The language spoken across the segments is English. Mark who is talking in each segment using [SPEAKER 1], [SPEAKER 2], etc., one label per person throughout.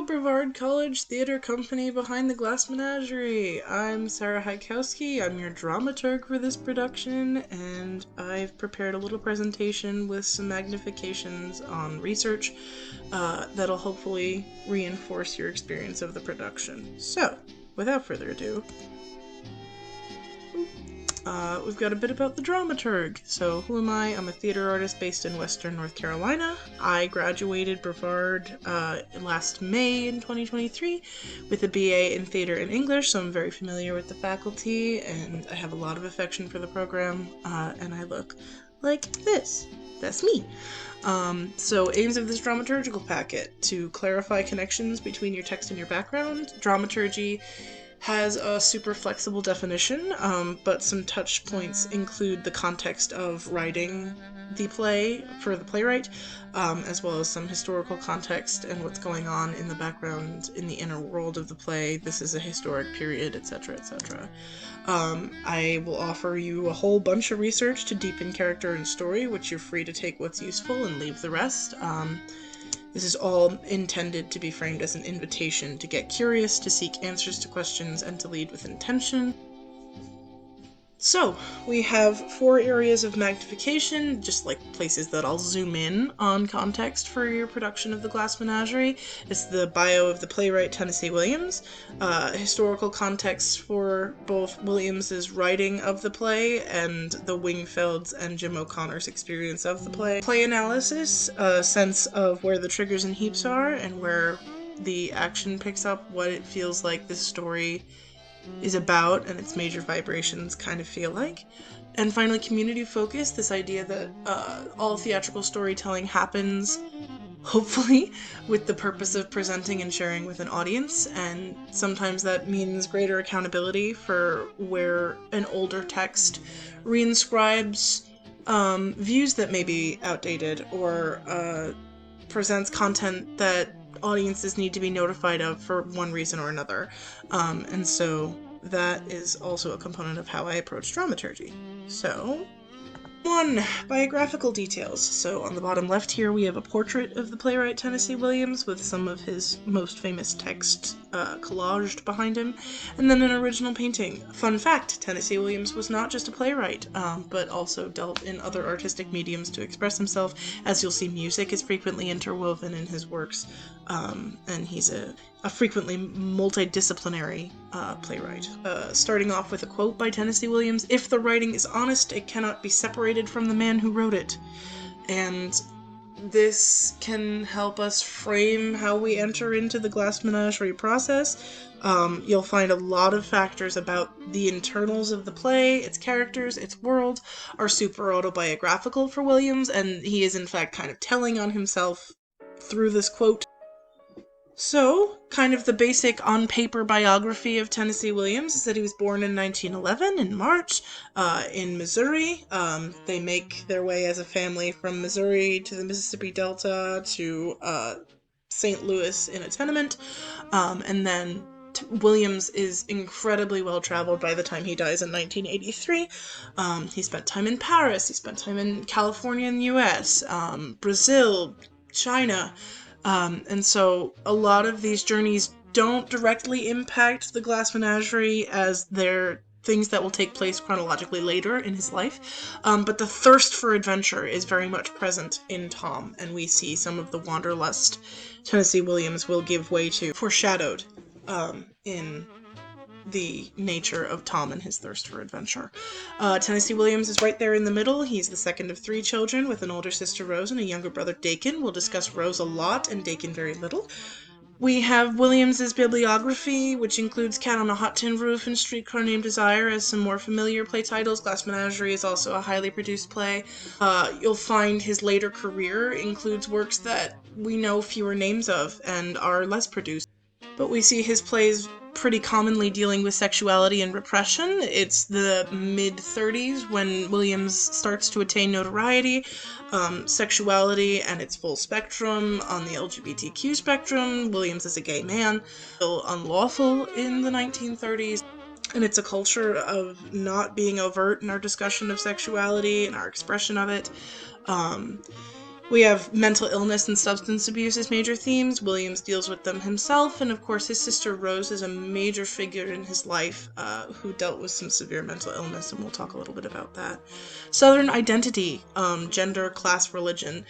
[SPEAKER 1] Brevard College Theatre Company behind the Glass Menagerie. I'm Sarah Hajkowski. I'm your dramaturg for this production, and I've prepared a little presentation with some magnifications on research that'll hopefully reinforce your experience of the production. So, without further ado, we've got a bit about the dramaturg. So, who am I? I'm a theater artist based in Western North Carolina. I graduated Brevard last May in 2023 with a BA in theater and English, so I'm very familiar with the faculty, and I have a lot of affection for the program, and I look like this. That's me. So aims of this dramaturgical packet: to clarify connections between your text and your background. Dramaturgy has a super flexible definition, but some touch points include the context of writing the play for the playwright, as well as some historical context and what's going on in the background in the inner world of the play. This is a historic period, etc., etc. I will offer you a whole bunch of research to deepen character and story, which you're free to take what's useful and leave the rest. This is all intended to be framed as an invitation to get curious, to seek answers to questions, and to lead with intention. So, we have 4 areas of magnification, just like places that I'll zoom in on context for your production of the Glass Menagerie. It's the bio of the playwright Tennessee Williams, historical context for both Williams's writing of the play and the Wingfelds and Jim O'Connor's experience of the play. Play analysis, a sense of where the triggers and heaps are and where the action picks up, what it feels like this story is about and its major vibrations kind of feel like. And finally, community focus, this idea that all theatrical storytelling happens, hopefully, with the purpose of presenting and sharing with an audience, and sometimes that means greater accountability for where an older text reinscribes views that may be outdated or presents content that audiences need to be notified of for one reason or another. And so that is also a component of how I approach dramaturgy. So, 1. Biographical details. So on the bottom left here we have a portrait of the playwright Tennessee Williams with some of his most famous text collaged behind him, and then an original painting. Fun fact, Tennessee Williams was not just a playwright, but also dealt in other artistic mediums to express himself. As you'll see, music is frequently interwoven in his works, and he's a frequently multidisciplinary playwright. Starting off with a quote by Tennessee Williams: "If the writing is honest, it cannot be separated from the man who wrote it." And this can help us frame how we enter into the Glass Menagerie process. You'll find a lot of factors about the internals of the play, its characters, its world, are super autobiographical for Williams, and he is in fact kind of telling on himself through this quote. So, kind of the basic on-paper biography of Tennessee Williams is that he was born in 1911 in March in Missouri. They make their way as a family from Missouri to the Mississippi Delta to St. Louis in a tenement, and then Williams is incredibly well-traveled by the time he dies in 1983. He spent time in Paris, he spent time in California in the US, Brazil, China. And so a lot of these journeys don't directly impact the Glass Menagerie, as they're things that will take place chronologically later in his life. But the thirst for adventure is very much present in Tom, and we see some of the wanderlust Tennessee Williams will give way to foreshadowed in the nature of Tom and his thirst for adventure. Tennessee Williams is right there in the middle. He's the second of 3 children, with an older sister Rose and a younger brother Dakin. We'll discuss Rose a lot and Dakin very little. We have Williams's bibliography, which includes Cat on a Hot Tin Roof and Streetcar Named Desire as some more familiar play titles. Glass Menagerie is also a highly produced play. You'll find his later career includes works that we know fewer names of and are less produced. But we see his plays pretty commonly dealing with sexuality and repression. It's the mid-30s when Williams starts to attain notoriety. Sexuality and its full spectrum on the LGBTQ spectrum. Williams is a gay man, still unlawful in the 1930s. And it's a culture of not being overt in our discussion of sexuality and our expression of it. We have mental illness and substance abuse as major themes. Williams deals with them himself, and of course his sister Rose is a major figure in his life who dealt with some severe mental illness, and we'll talk a little bit about that. Southern identity, gender, class, religion.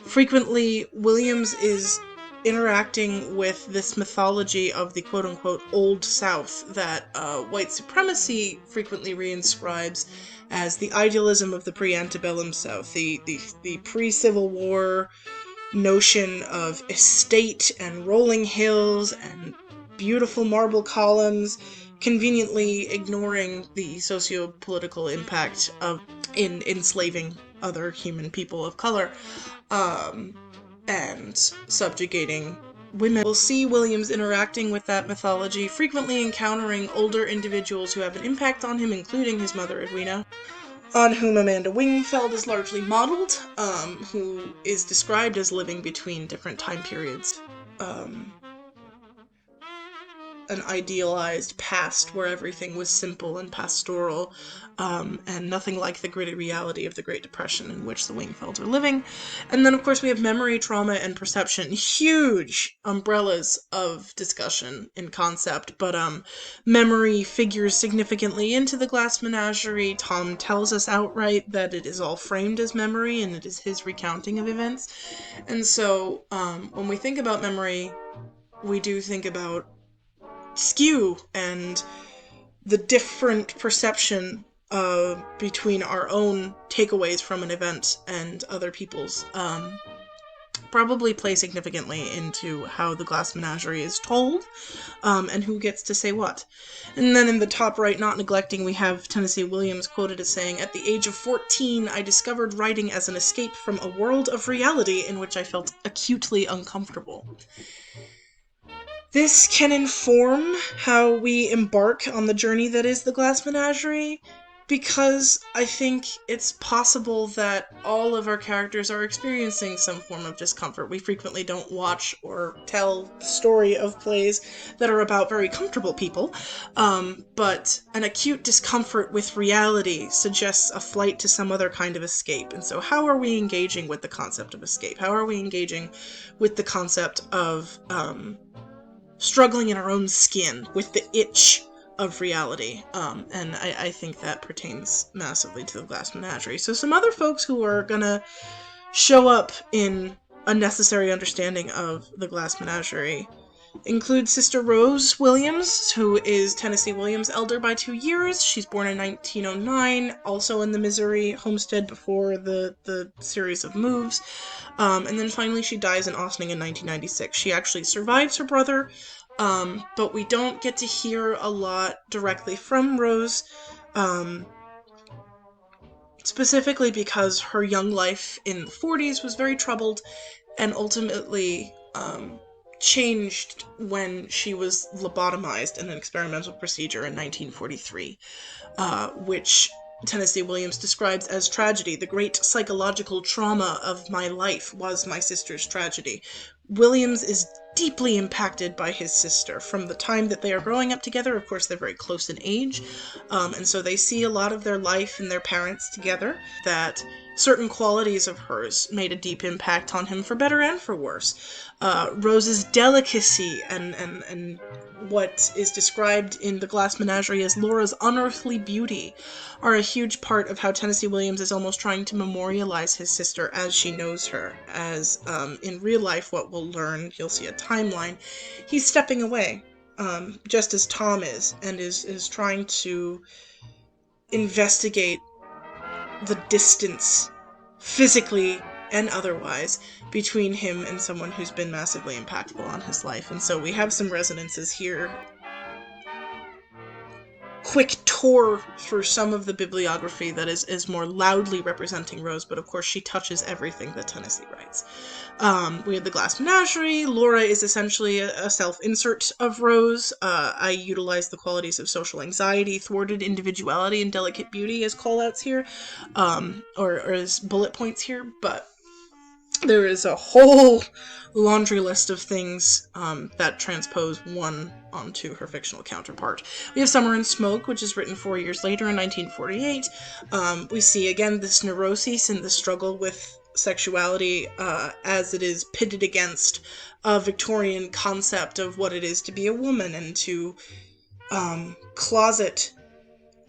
[SPEAKER 1] Frequently, Williams is interacting with this mythology of the quote-unquote Old South that white supremacy frequently reinscribes as the idealism of the pre-antebellum South, the pre-Civil War notion of estate and rolling hills and beautiful marble columns, conveniently ignoring the socio-political impact of enslaving other human people of color and subjugating women. We'll see Williams interacting with that mythology, frequently encountering older individuals who have an impact on him, including his mother, Edwina, on whom Amanda Wingfield is largely modeled, who is described as living between different time periods. An idealized past where everything was simple and pastoral, and nothing like the gritty reality of the Great Depression in which the Wingfields are living. And then, of course, we have memory, trauma, and perception. Huge umbrellas of discussion in concept, but memory figures significantly into the Glass Menagerie. Tom tells us outright that it is all framed as memory, and it is his recounting of events. And so, when we think about memory, we do think about skew and the different perception between our own takeaways from an event and other people's probably play significantly into how the Glass Menagerie is told, and who gets to say what. And then in the top right, not neglecting, we have Tennessee Williams quoted as saying, "At the age of 14, I discovered writing as an escape from a world of reality in which I felt acutely uncomfortable." This can inform how we embark on the journey that is the Glass Menagerie, because I think it's possible that all of our characters are experiencing some form of discomfort. We frequently don't watch or tell the story of plays that are about very comfortable people, but an acute discomfort with reality suggests a flight to some other kind of escape. And so how are we engaging with the concept of escape? How are we engaging with the concept of struggling in our own skin with the itch of reality, and I think that pertains massively to the Glass Menagerie. So some other folks who are gonna show up in a necessary understanding of the Glass Menagerie include Sister Rose Williams, who is Tennessee Williams' elder by 2 years. She's born in 1909, also in the Missouri homestead before the series of moves. And then finally she dies in Ossining in 1996. She actually survives her brother, but we don't get to hear a lot directly from Rose, specifically because her young life in the 40s was very troubled and ultimately changed when she was lobotomized in an experimental procedure in 1943, which Tennessee Williams describes as tragedy. The great psychological trauma of my life was my sister's tragedy. Williams is deeply impacted by his sister from the time that they are growing up together. Of course, they're very close in age, and so they see a lot of their life and their parents together. That certain qualities of hers made a deep impact on him, for better and for worse. Rose's delicacy and what is described in the Glass Menagerie as Laura's unearthly beauty are a huge part of how Tennessee Williams is almost trying to memorialize his sister as she knows her. As in real life, what we'll learn, you'll see a timeline, he's stepping away, just as Tom is, and is trying to investigate the distance, physically and otherwise, between him and someone who's been massively impactful on his life. And so we have some resonances here. Quick tour through some of the bibliography that is more loudly representing Rose, but of course she touches everything that Tennessee writes. We have the Glass Menagerie. Laura is essentially a self-insert of Rose. I utilize the qualities of social anxiety, thwarted individuality, and delicate beauty as callouts here, or as bullet points here, but there is a whole laundry list of things that transpose one onto her fictional counterpart. We have Summer and Smoke, which is written 4 years later in 1948. We see, again, this neurosis and the struggle with sexuality as it is pitted against a Victorian concept of what it is to be a woman and to closet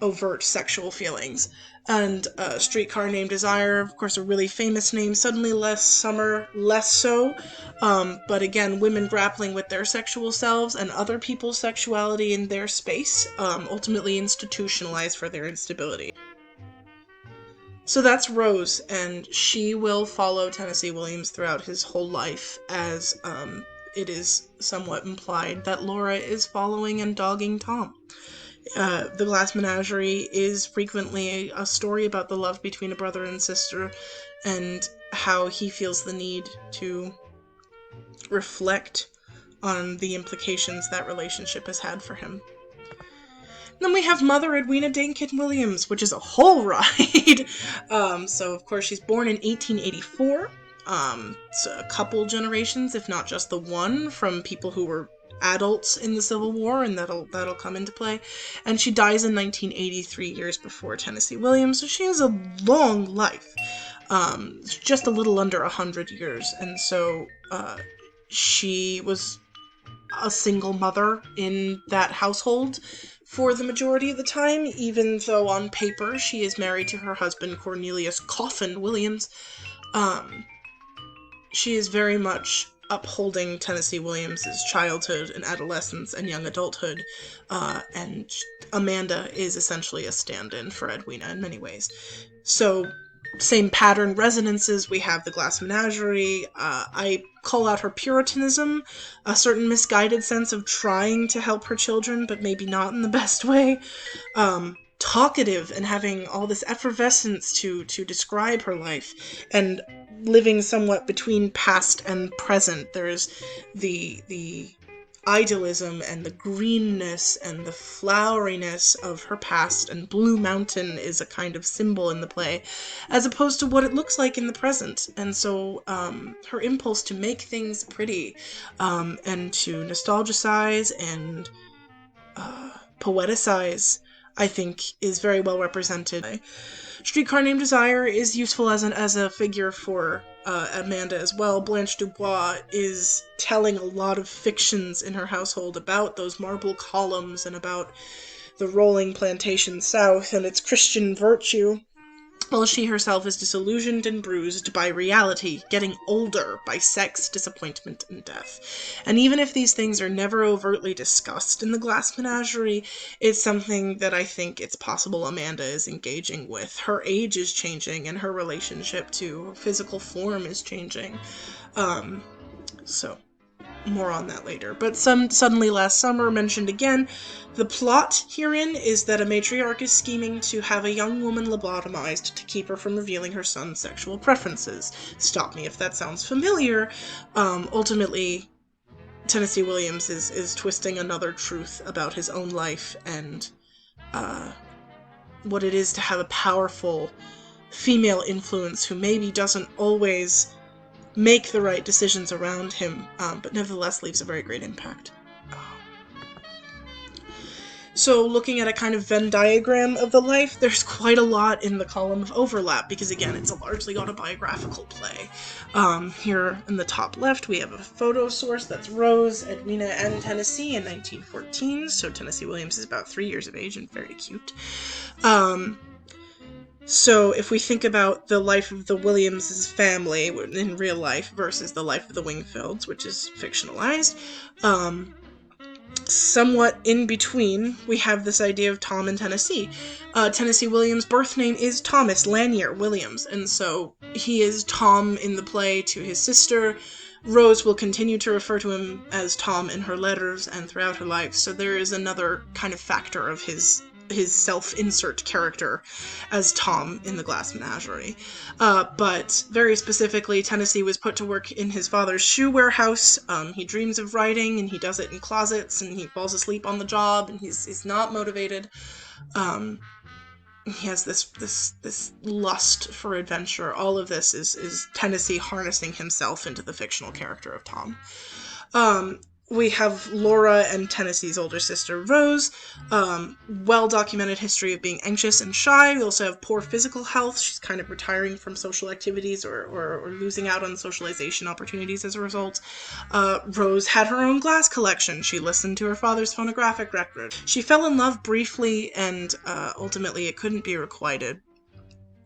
[SPEAKER 1] overt sexual feelings. And Streetcar Named Desire, of course, a really famous name. Suddenly Less Summer, less so. But again, women grappling with their sexual selves and other people's sexuality in their space, ultimately institutionalized for their instability. So that's Rose, and she will follow Tennessee Williams throughout his whole life, as it is somewhat implied that Laura is following and dogging Tom. The Glass Menagerie is frequently a story about the love between a brother and sister, and how he feels the need to reflect on the implications that relationship has had for him. Then we have Mother Edwina Dankyn Williams, which is a whole ride. So, of course, she's born in 1884. So a couple generations, if not just the one, from people who were adults in the Civil War, and that'll come into play. And she dies in 1983, years before Tennessee Williams, so she has a long life. Just a little under 100 years. And so she was a single mother in that household for the majority of the time, even though on paper she is married to her husband Cornelius Coffin Williams. She is very much upholding Tennessee Williams's childhood and adolescence and young adulthood, and Amanda is essentially a stand-in for Edwina in many ways. So, same pattern resonances. We have the Glass Menagerie. I call out her Puritanism, a certain misguided sense of trying to help her children, but maybe not in the best way. Talkative and having all this effervescence to describe her life, and living somewhat between past and present. There's the idealism and the greenness and the floweriness of her past, and Blue Mountain is a kind of symbol in the play, as opposed to what it looks like in the present. And so her impulse to make things pretty, and to nostalgicize and poeticize, I think, is very well represented. Streetcar Named Desire is useful as a figure for Amanda as well. Blanche Dubois is telling a lot of fictions in her household about those marble columns and about the rolling plantation south and its Christian virtue, while she herself is disillusioned and bruised by reality, getting older, by sex, disappointment, and death. And even if these things are never overtly discussed in the Glass Menagerie, it's something that I think it's possible Amanda is engaging with. Her age is changing, and her relationship to physical form is changing. So more on that later. But Suddenly Last Summer, mentioned again. The plot herein is that a matriarch is scheming to have a young woman lobotomized to keep her from revealing her son's sexual preferences. Stop me if that sounds familiar. Ultimately, Tennessee Williams is twisting another truth about his own life and what it is to have a powerful female influence who maybe doesn't always make the right decisions around him, but nevertheless leaves a very great impact. So looking at a kind of Venn diagram of the life, there's quite a lot in the column of overlap, because again, it's a largely autobiographical play. Here in the top left, we have a photo source that's Rose, Edwina, and Tennessee in 1914, so Tennessee Williams is about 3 years of age and very cute. So if we think about the life of the Williams' family in real life versus the life of the Wingfields, which is fictionalized, somewhat in between, we have this idea of Tom and Tennessee. Tennessee Williams' birth name is Thomas Lanier Williams, and so he is Tom in the play to his sister. Rose will continue to refer to him as Tom in her letters and throughout her life, so there is another kind of factor of his self-insert character as Tom in the Glass Menagerie. But very specifically, Tennessee was put to work in his father's shoe warehouse. He dreams of writing, and he does it in closets, and he falls asleep on the job, and he's not motivated. He has this lust for adventure. All of this is Tennessee harnessing himself into the fictional character of Tom. We have Laura and Tennessee's older sister, Rose. Well-documented history of being anxious and shy. We also have poor physical health. She's kind of retiring from social activities or losing out on socialization opportunities as a result. Rose had her own glass collection. She listened to her father's phonographic record. She fell in love briefly, and ultimately it couldn't be requited.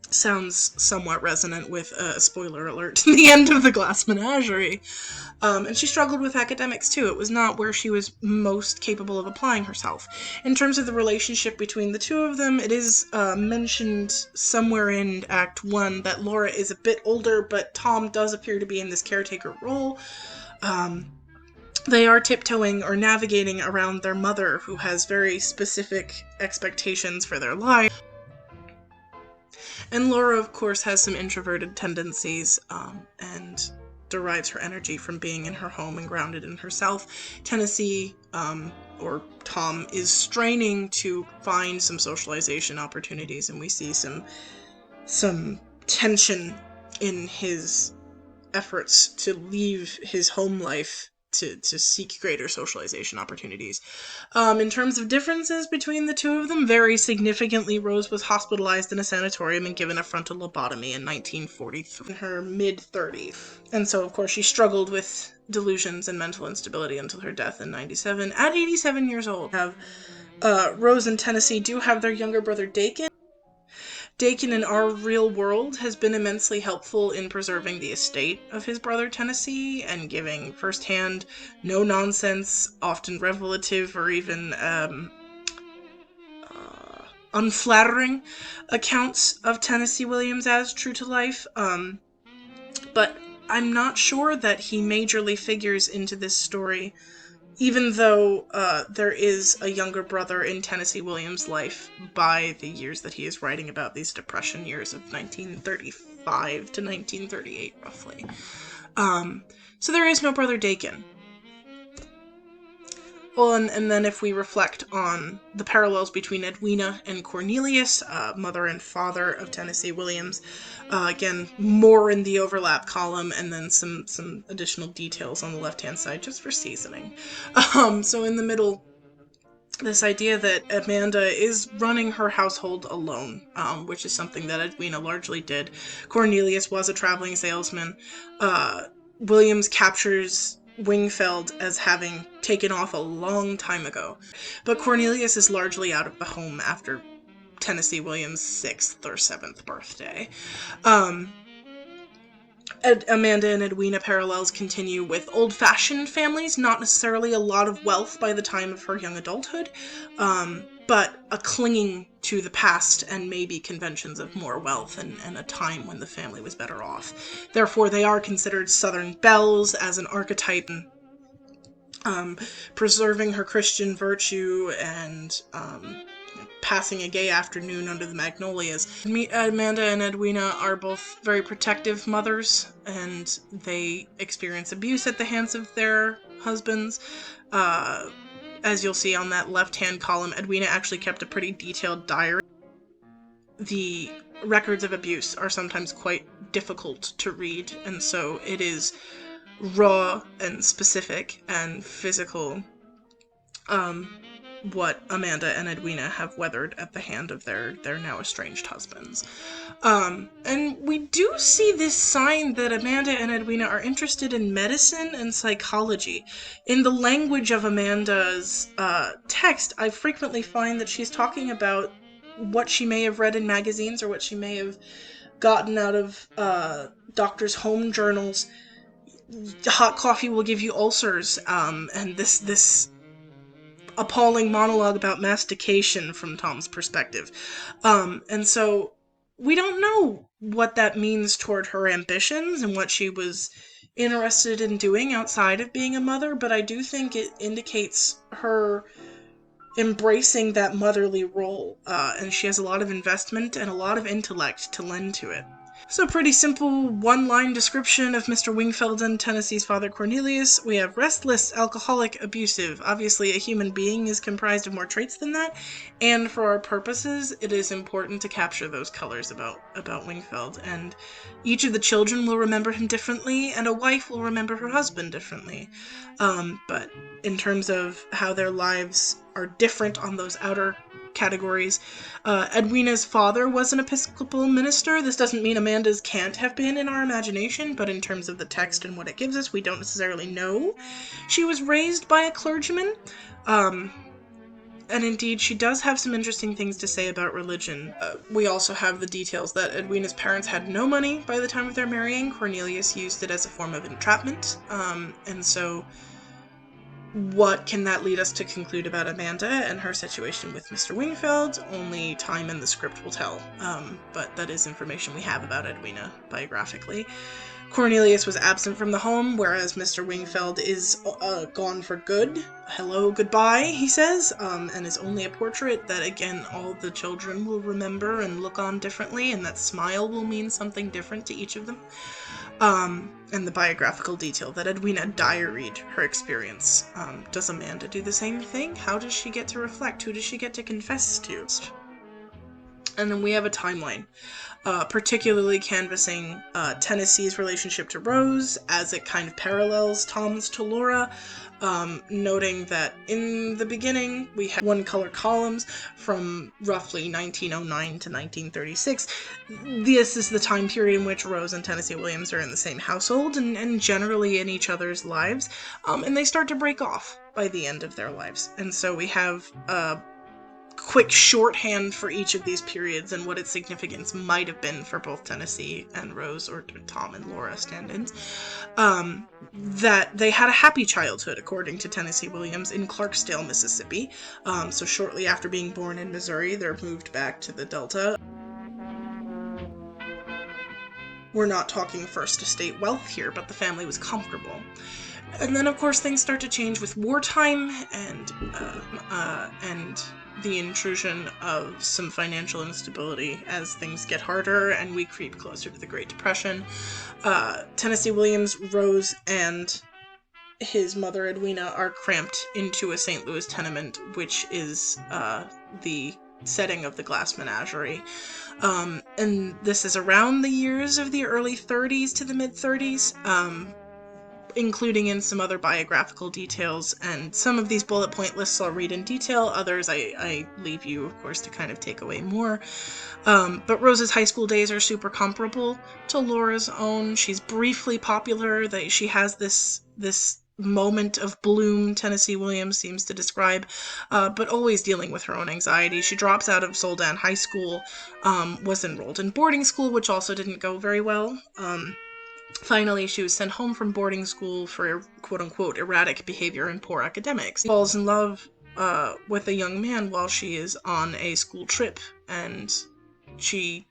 [SPEAKER 1] Sounds somewhat resonant with, spoiler alert, the end of the Glass Menagerie. And she struggled with academics too. It was not where she was most capable of applying herself. In terms of the relationship between the two of them, it is mentioned somewhere in Act 1 that Laura is a bit older, but Tom does appear to be in this caretaker role. They are tiptoeing or navigating around their mother, who has very specific expectations for their life. And Laura, of course, has some introverted tendencies, and derives her energy from being in her home and grounded in herself. Tennessee, or Tom, is straining to find some socialization opportunities, and we see some tension in his efforts to leave his home life to seek greater socialization opportunities. In terms of differences between the two of them, very significantly, Rose was hospitalized in a sanatorium and given a frontal lobotomy in 1943, in her mid-30s. And so, of course, she struggled with delusions and mental instability until her death in 1997, at 87 years old. Rose and Tennessee do have their younger brother, Dakin. Dakin in our real world has been immensely helpful in preserving the estate of his brother Tennessee and giving firsthand, no-nonsense, often revelative or even unflattering accounts of Tennessee Williams as true to life. But I'm not sure that he majorly figures into this story, even though there is a younger brother in Tennessee Williams' life by the years that he is writing about, these Depression years of 1935 to 1938, roughly. So there is no brother Dakin. Well, and then if we reflect on the parallels between Edwina and Cornelius, mother and father of Tennessee Williams, again, more in the overlap column, and then some additional details on the left-hand side, just for seasoning. So in the middle, this idea that Amanda is running her household alone, which is something that Edwina largely did. Cornelius was a traveling salesman. Williams captures Wingfeld as having taken off a long time ago, but Cornelius is largely out of the home after Tennessee Williams' 6th or 7th birthday. Amanda and Edwina parallels continue with old-fashioned families, not necessarily a lot of wealth by the time of her young adulthood, but a clinging to the past and maybe conventions of more wealth and a time when the family was better off. Therefore, they are considered Southern belles as an archetype, preserving her Christian virtue and passing a gay afternoon under the magnolias. Amanda and Edwina are both very protective mothers, and they experience abuse at the hands of their husbands. As you'll see on that left-hand column, Edwina actually kept a pretty detailed diary. The records of abuse are sometimes quite difficult to read, and so it is raw and specific and physical, what Amanda and Edwina have weathered at the hand of their now estranged husbands. And we do see this sign that Amanda and Edwina are interested in medicine and psychology. In the language of Amanda's text, I frequently find that she's talking about what she may have read in magazines or what she may have gotten out of doctors' home journals. Hot coffee will give you ulcers, and this appalling monologue about mastication from Tom's perspective. And so we don't know what that means toward her ambitions and what she was interested in doing outside of being a mother, but I do think it indicates her embracing that motherly role, and she has a lot of investment and a lot of intellect to lend to it. So pretty simple one-line description of Mr. Wingfield and Tennessee's father Cornelius. We have restless, alcoholic, abusive. Obviously, a human being is comprised of more traits than that, and for our purposes, it is important to capture those colors about Wingfield. And each of the children will remember him differently, and a wife will remember her husband differently. But in terms of how their lives are different on those outer categories. Edwina's father was an Episcopal minister. This doesn't mean Amanda's can't have been in our imagination, but in terms of the text and what it gives us, we don't necessarily know. She was raised by a clergyman, and indeed she does have some interesting things to say about religion. We also have the details that Edwina's parents had no money by the time of their marrying. Cornelius used it as a form of entrapment, and so what can that lead us to conclude about Amanda and her situation with Mr. Wingfield? Only time and the script will tell, but that is information we have about Edwina biographically. Cornelius was absent from the home, whereas Mr. Wingfield is gone for good. Hello, goodbye, he says, and is only a portrait that, again, all the children will remember and look on differently, and that smile will mean something different to each of them. And the biographical detail that Edwina diaried her experience. Does Amanda do the same thing? How does she get to reflect? Who does she get to confess to? And then we have a timeline, particularly canvassing Tennessee's relationship to Rose as it kind of parallels Tom's to Laura, noting that in the beginning we have one-color columns from roughly 1909 to 1936. This is the time period in which Rose and Tennessee Williams are in the same household and generally in each other's lives, and they start to break off by the end of their lives. And so we have quick shorthand for each of these periods and what its significance might have been for both Tennessee and Rose, or Tom and Laura stand-ins. That they had a happy childhood, according to Tennessee Williams, in Clarksdale, Mississippi. So shortly after being born in Missouri, they're moved back to the Delta. We're not talking First Estate wealth here, but the family was comfortable. And then, of course, things start to change with wartime and the intrusion of some financial instability as things get harder and we creep closer to the Great Depression. Tennessee Williams, Rose, and his mother Edwina are cramped into a St. Louis tenement, which is the setting of the Glass Menagerie. And this is around the years of the early 30s to the mid-30s. Including in some other biographical details, and some of these bullet point lists I'll read in detail, others I leave you, of course, to kind of take away more. But Rose's high school days are super comparable to Laura's own. She's briefly popular, she has this moment of bloom, Tennessee Williams seems to describe, but always dealing with her own anxiety. She drops out of Soldan High School, was enrolled in boarding school, which also didn't go very well. Finally, she was sent home from boarding school for quote-unquote erratic behavior and poor academics. She falls in love with a young man while she is on a school trip, and she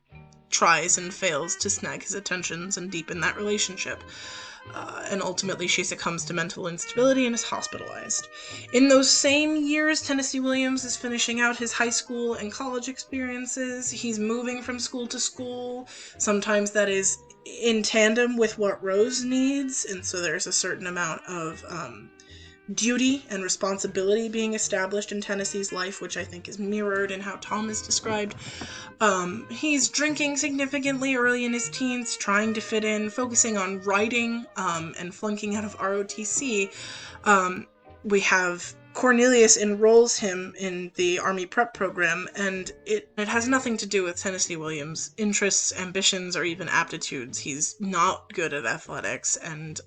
[SPEAKER 1] tries and fails to snag his attentions and deepen that relationship. And ultimately she succumbs to mental instability and is hospitalized. In those same years, Tennessee Williams is finishing out his high school and college experiences. He's moving from school to school. Sometimes that is in tandem with what Rose needs, and so there's a certain amount of duty and responsibility being established in Tennessee's life, which I think is mirrored in how Tom is described. He's drinking significantly early in his teens, trying to fit in, focusing on writing, and flunking out of ROTC. We have Cornelius enrolls him in the Army prep program, and it has nothing to do with Tennessee Williams' interests, ambitions, or even aptitudes. He's not good at athletics, and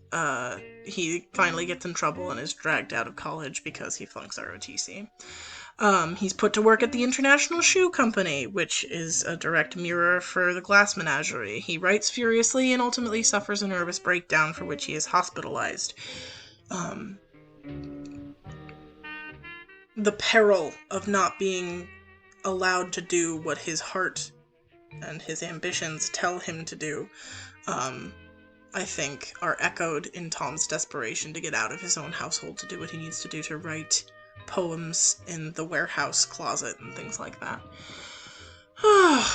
[SPEAKER 1] he finally gets in trouble and is dragged out of college because he flunks ROTC. He's put to work at the International Shoe Company, which is a direct mirror for the Glass Menagerie. He writes furiously and ultimately suffers a nervous breakdown for which he is hospitalized. The peril of not being allowed to do what his heart and his ambitions tell him to do, I think, are echoed in Tom's desperation to get out of his own household to do what he needs to do to write poems in the warehouse closet and things like that.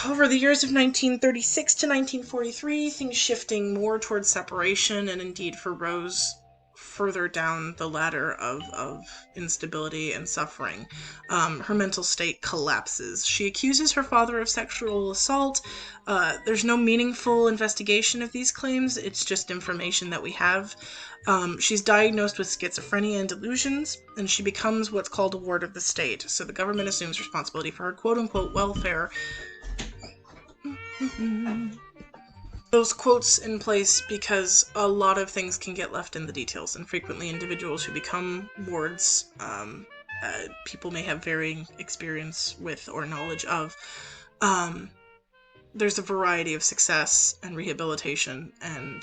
[SPEAKER 1] Over the years of 1936 to 1943, things shifting more towards separation, and indeed for Rose, further down the ladder of instability and suffering. Her mental state collapses. She accuses her father of sexual assault. There's no meaningful investigation of these claims, it's just information that we have. She's diagnosed with schizophrenia and delusions, and she becomes what's called a ward of the state. So the government assumes responsibility for her quote-unquote welfare. Those quotes in place because a lot of things can get left in the details, and frequently individuals who become wards, people may have varying experience with or knowledge of. There's a variety of success and rehabilitation and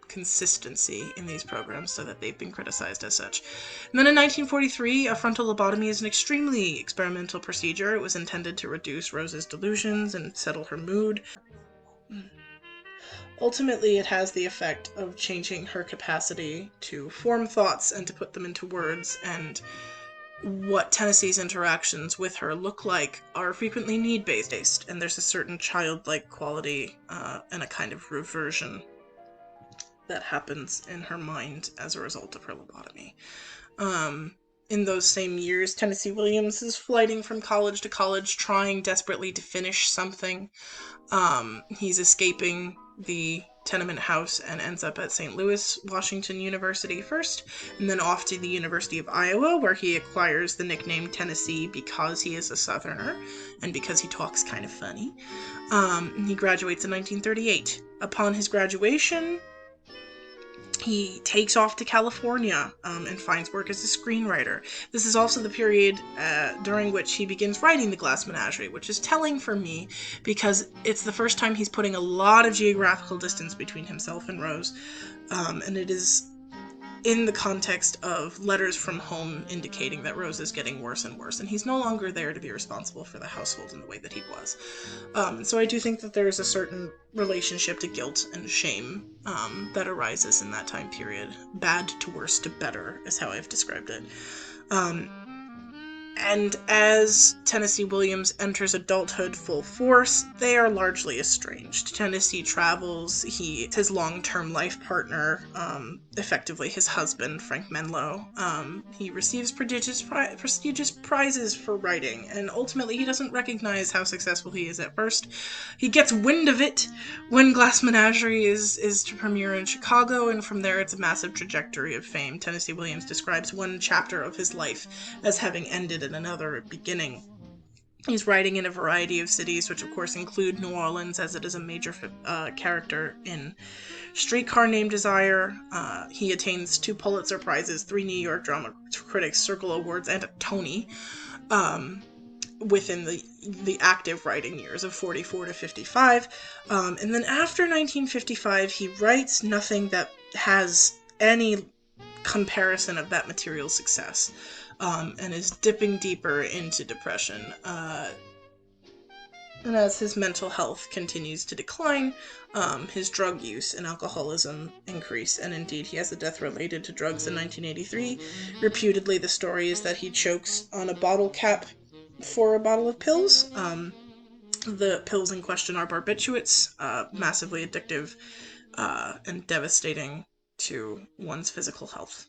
[SPEAKER 1] consistency in these programs, so that they've been criticized as such. And then in 1943, a frontal lobotomy is an extremely experimental procedure. It was intended to reduce Rose's delusions and settle her mood. Ultimately, it has the effect of changing her capacity to form thoughts and to put them into words, and what Tennessee's interactions with her look like are frequently need-based, and there's a certain childlike quality and a kind of reversion that happens in her mind as a result of her lobotomy. In those same years, Tennessee Williams is flighting from college to college, trying desperately to finish something. He's escaping the tenement house and ends up at St. Louis, Washington University first, and then off to the University of Iowa, where he acquires the nickname Tennessee because he is a Southerner and because he talks kind of funny. He graduates in 1938. Upon his graduation, he takes off to California and finds work as a screenwriter. This is also the period during which he begins writing The Glass Menagerie, which is telling for me because it's the first time he's putting a lot of geographical distance between himself and Rose, and it is in the context of letters from home indicating that Rose is getting worse and worse, and he's no longer there to be responsible for the household in the way that he was. So I do think that there is a certain relationship to guilt and shame that arises in that time period. Bad to worse to better is how I've described it. And as Tennessee Williams enters adulthood full force, they are largely estranged. Tennessee travels. His long-term life partner, effectively his husband, Frank Menlo. He receives prestigious prizes for writing, and ultimately he doesn't recognize how successful he is at first. He gets wind of it when Glass Menagerie is to premiere in Chicago, and from there it's a massive trajectory of fame. Tennessee Williams describes one chapter of his life as having ended in another beginning. He's writing in a variety of cities, which of course include New Orleans, as it is a major character in Streetcar Named Desire. He attains 2 Pulitzer Prizes, 3 New York Drama Critics Circle Awards, and a Tony within the active writing years of 44 to 55. And then after 1955, he writes nothing that has any comparison of that material success. And is dipping deeper into depression. And as his mental health continues to decline, his drug use and alcoholism increase, and indeed he has a death related to drugs in 1983. Reputedly, the story is that he chokes on a bottle cap for a bottle of pills. The pills in question are barbiturates, massively addictive and devastating to one's physical health.